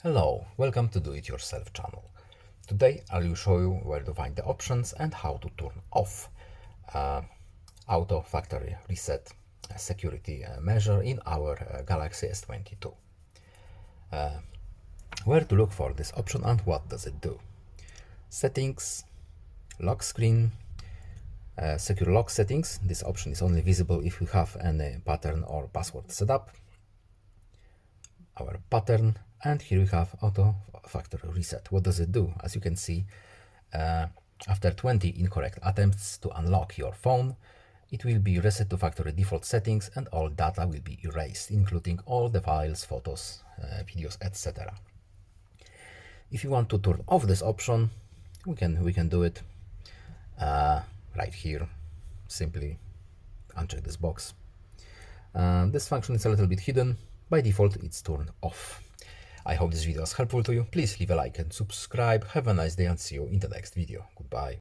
Hello, welcome to Do It Yourself channel. Today I will show you where to find the options and how to turn off auto factory reset security measure in our Galaxy S22. Where to look for this option and what does it do? Settings, lock screen, secure lock settings. This option is only visible if we have any pattern or password set up. Our pattern, and here we have auto factory reset. What does it do? As you can see, after 20 incorrect attempts to unlock your phone, it will be reset to factory default settings and all data will be erased, including all the files, photos, videos, etc. If you want to turn off this option, we can do it right here. Simply uncheck this box. This function is a little bit hidden. By default, it's turned off. I hope this video was helpful to you. Please leave a like and subscribe. Have a nice day and see you in the next video. Goodbye.